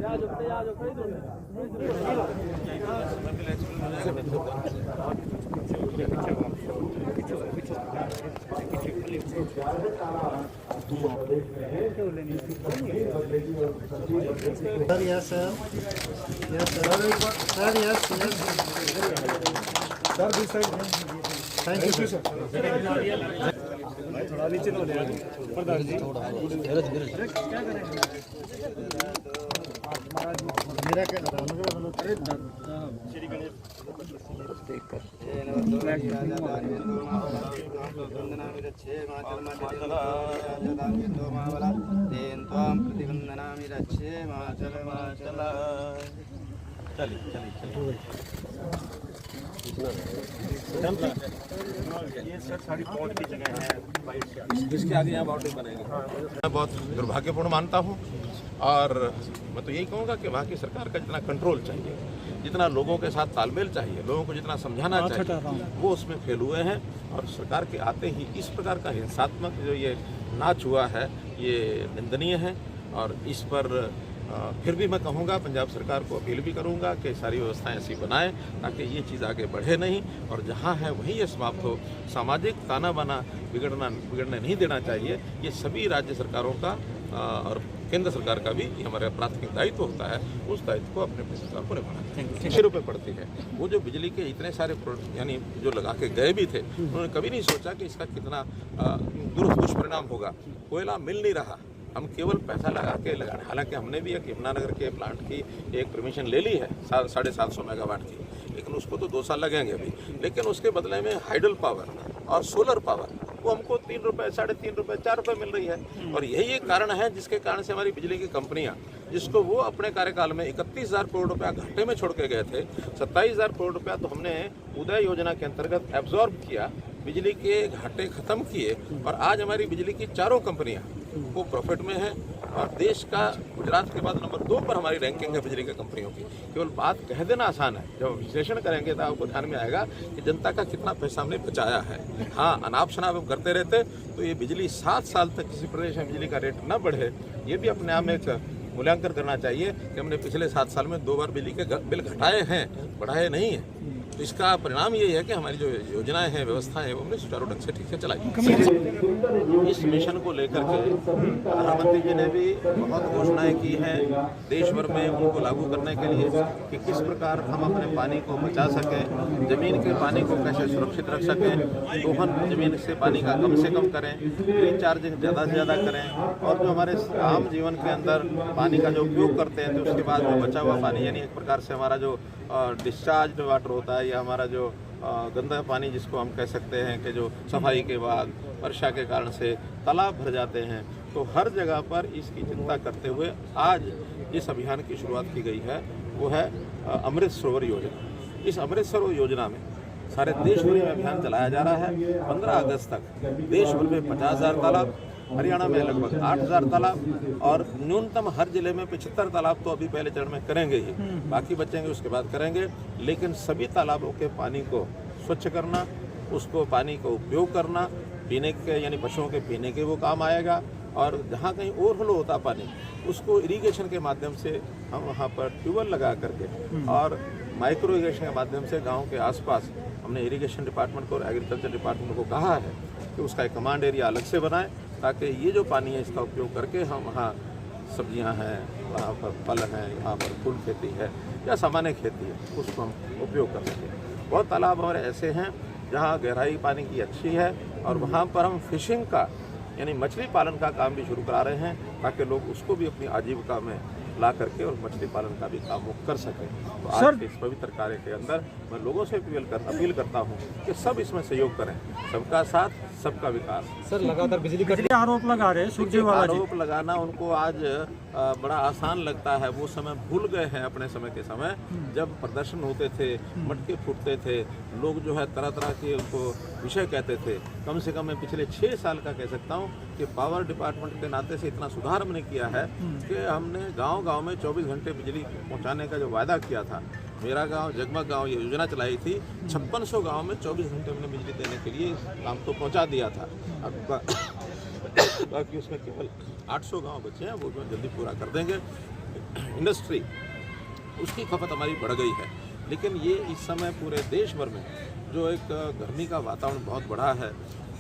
Yes, sir. Yes, sir. Sir, yes, yes. Sir, this side. Thank you, sir. थोड़ा नीचे लो प्रधान जी। मेरा क्या जिसके आगे यहाँ बाउंड्री बनेगी। मैं बहुत दुर्भाग्यपूर्ण मानता हूँ और मैं तो यही कहूँगा कि वहाँ की सरकार का जितना कंट्रोल चाहिए, जितना लोगों के साथ तालमेल चाहिए, लोगों को जितना समझाना चाहिए, वो उसमें फेल हुए हैं। और सरकार के आते ही इस प्रकार का हिंसात्मक जो ये नाच हुआ है ये निंदनीय है। और इस पर फिर भी मैं कहूँगा, पंजाब सरकार को अपील भी करूँगा कि सारी व्यवस्थाएं ऐसी बनाएं ताकि ये चीज़ आगे बढ़े नहीं और जहाँ है वहीं ये समाप्त हो। सामाजिक ताना बाना बिगड़ने नहीं देना चाहिए। ये सभी राज्य सरकारों का और केंद्र सरकार का भी हमारा प्राथमिक दायित्व होता है। उस दायित्व को अपने सरकार को निभाना है। 6 रुपये पड़ती है। वो जो बिजली के इतने सारे यानी जो लगा के गए भी थे, उन्होंने कभी नहीं सोचा कि इसका कितना दुष्परिणाम होगा। कोयला मिल नहीं रहा, हम केवल पैसा लगा के लगाने। हालांकि हमने भी एक यमुनानगर के प्लांट की एक परमिशन ले ली है 750 मेगावाट की, लेकिन उसको तो 2 साल लगेंगे अभी। लेकिन उसके बदले में हाइडल पावर और सोलर पावर वो हमको 3 रुपये, 3.5 रुपये, 4 रुपये मिल रही है। और यही एक कारण है जिसके कारण से हमारी बिजली की कंपनियां, जिसको वो अपने कार्यकाल में 31,000 करोड़ रुपया घाटे में छोड़ के गए थे, 27,000 करोड़ रुपया तो हमने उदय योजना के अंतर्गत एब्जॉर्ब किया, बिजली के घाटे खत्म किए और आज हमारी बिजली की चारों कंपनियां वो प्रॉफिट में है। और देश का गुजरात के बाद नंबर 2 पर हमारी रैंकिंग है बिजली की कंपनियों की। केवल बात कह देना आसान है, जब विश्लेषण करेंगे तो आपको ध्यान में आएगा कि जनता का कितना पैसा हमने बचाया है। हाँ, अनाप शनाप हम करते रहते तो ये बिजली 7 साल तक किसी प्रदेश में बिजली का रेट न बढ़े, ये भी अपने आप में एक मूल्यांकन करना चाहिए कि हमने पिछले 7 साल में 2 बार बिजली के बिल घटाए हैं, बढ़ाए नहीं हैं। तो इसका परिणाम यही है कि हमारी जो योजनाएं हैं, व्यवस्थाएं हैं, वो हमने सुचारू ढंग से ठीक से चलाई। इस मिशन को लेकर के प्रधानमंत्री जी ने भी बहुत घोषणाएं की हैं देश भर में उनको लागू करने के लिए कि किस प्रकार हम अपने पानी को बचा सकें, जमीन के पानी को कैसे सुरक्षित रख सकें, दोहन जमीन से पानी का कम से कम करें, रिचार्जिंग ज़्यादा से ज़्यादा करें और जो हमारे आम जीवन के अंदर पानी का जो उपयोग करते हैं तो उसके बाद जो बचा हुआ पानी, यानी एक प्रकार से हमारा जो डिस्चार्ज वाटर होता है या हमारा जो गंदा पानी जिसको हम कह सकते हैं कि जो सफाई के बाद वर्षा के कारण से तालाब भर जाते हैं, तो हर जगह पर इसकी चिंता करते हुए आज इस अभियान की शुरुआत की गई है। वो है अमृत सरोवर योजना। इस अमृत सरोवर योजना में सारे देश भर में अभियान चलाया जा रहा है। 15 अगस्त तक देश भर में 50,000 तालाब, हरियाणा में लगभग 8,000 तालाब और न्यूनतम हर जिले में 75 तालाब तो अभी पहले चरण में करेंगे ही, बाकी बचेंगे उसके बाद करेंगे। लेकिन सभी तालाबों के पानी को स्वच्छ करना, उसको पानी का उपयोग करना, पीने के यानी पशुओं के पीने के वो काम आएगा। और जहाँ कहीं ओवरफ्लो होता पानी उसको इरिगेशन के माध्यम से हम वहाँ पर ट्यूबवेल लगा करके और माइक्रो इरिगेशन के माध्यम से गाँव के आसपास हमने इरिगेशन डिपार्टमेंट को और एग्रीकल्चर डिपार्टमेंट को कहा है कि उसका एक कमांड एरिया अलग से बनाएं ताकि ये जो पानी है इसका उपयोग करके हम वहाँ सब्जियां हैं, वहाँ पर फल हैं, वहाँ पर फूल खेती है या सामान्य खेती है, उसको हम उपयोग कर सकें। बहुत तालाब हमारे ऐसे हैं जहाँ गहराई पानी की अच्छी है और वहाँ पर हम फिशिंग का यानी मछली पालन का काम भी शुरू करा रहे हैं ताकि लोग उसको भी अपनी आजीविका में ला करके और मछली पालन का भी काम वो कर सकें। तो आज के इस पवित्र कार्य के अंदर मैं लोगों से अपील करता हूं कि सब इसमें सहयोग करें, सबका साथ सबका विकास। सर, लगातार बिजली कटौती आरोप लगा रहे हैं, आरोप लगाना उनको आज बड़ा आसान लगता है। वो समय भूल गए हैं अपने समय के समय जब प्रदर्शन होते थे, मटके फूटते थे, लोग जो है तरह तरह के उनको विषय कहते थे। कम से कम मैं पिछले 6 साल का कह सकता हूँ कि पावर डिपार्टमेंट के नाते से इतना सुधार हमने किया है कि हमने गांव-गांव में 24 घंटे बिजली पहुंचाने का जो वायदा किया था, मेरा गांव जगमग गांव ये योजना चलाई थी, 5600 गांव में 24 घंटे हमने बिजली देने के लिए काम तो पहुंचा दिया था। अब बाकी उसमें केवल 800 गांव बचे हैं, वो जल्दी पूरा कर देंगे। इंडस्ट्री, उसकी खपत हमारी बढ़ गई है। लेकिन ये इस समय पूरे देश भर में जो एक गर्मी का वातावरण बहुत बढ़ा है,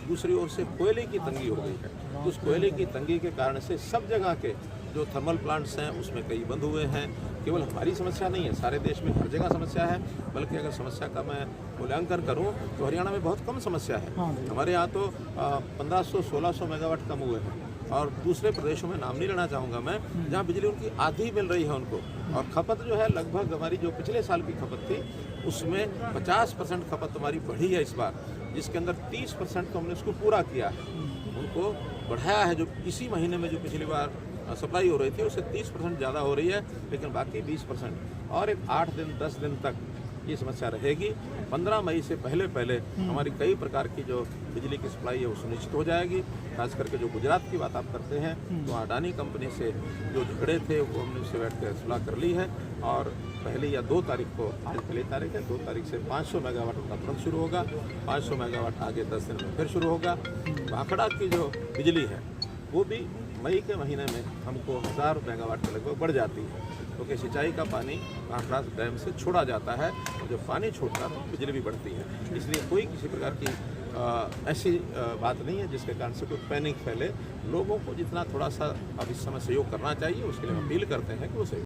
दूसरी ओर से कोयले की तंगी हो गई है। तो उस कोयले की तंगी के कारण से सब जगह के जो थर्मल प्लांट्स हैं उसमें कई बंद हुए हैं। केवल हमारी समस्या नहीं है, सारे देश में हर जगह समस्या है। बल्कि अगर समस्या का मैं मूल्यांकन करूं तो हरियाणा में बहुत कम समस्या है। हमारे यहाँ तो 1500-1600 मेगावाट कम हुए हैं। और दूसरे प्रदेशों में नाम नहीं लेना चाहूँगा मैं, जहाँ बिजली उनकी आधी मिल रही है उनको। और खपत जो है लगभग हमारी जो पिछले साल की खपत थी उसमें 50% खपत हमारी बढ़ी है इस बार, जिसके अंदर 30% तो हमने उसको पूरा किया है, उनको बढ़ाया है। जो इसी महीने में जो पिछली बार सप्लाई हो रही थी उससे 30% ज़्यादा हो रही है, लेकिन बाकी 20% और एक 8 दिन 10 दिन तक ये समस्या रहेगी। 15 मई से पहले हमारी कई प्रकार की जो बिजली की सप्लाई है वो सुनिश्चित हो जाएगी। खास करके जो गुजरात की बात आप करते हैं तो अडानी कंपनी से जो झगड़े थे वो हमने उससे बैठ कर सुलह कर ली है। और पहली या 2 तारीख को, आज पहली तारीख है, 2 तारीख से 500 मेगावाट का तुरंत शुरू होगा। 500 मेगावाट आगे 10 दिन में फिर शुरू होगा। भाखड़ा की जो बिजली है वो भी मई के महीने में हमको 1000 मेगावाट के लगभग बढ़ जाती है, क्योंकि सिंचाई का पानी भाखड़ा डैम से छोड़ा जाता है और जब पानी छोड़ता है तो बिजली भी बढ़ती है। इसलिए कोई किसी प्रकार की ऐसी बात नहीं है जिसके कारण से कोई पैनिक फैले। लोगों को जितना थोड़ा सा अब इस समय सहयोग करना चाहिए उसके लिए हम अपील करते हैं कि वो सहयोग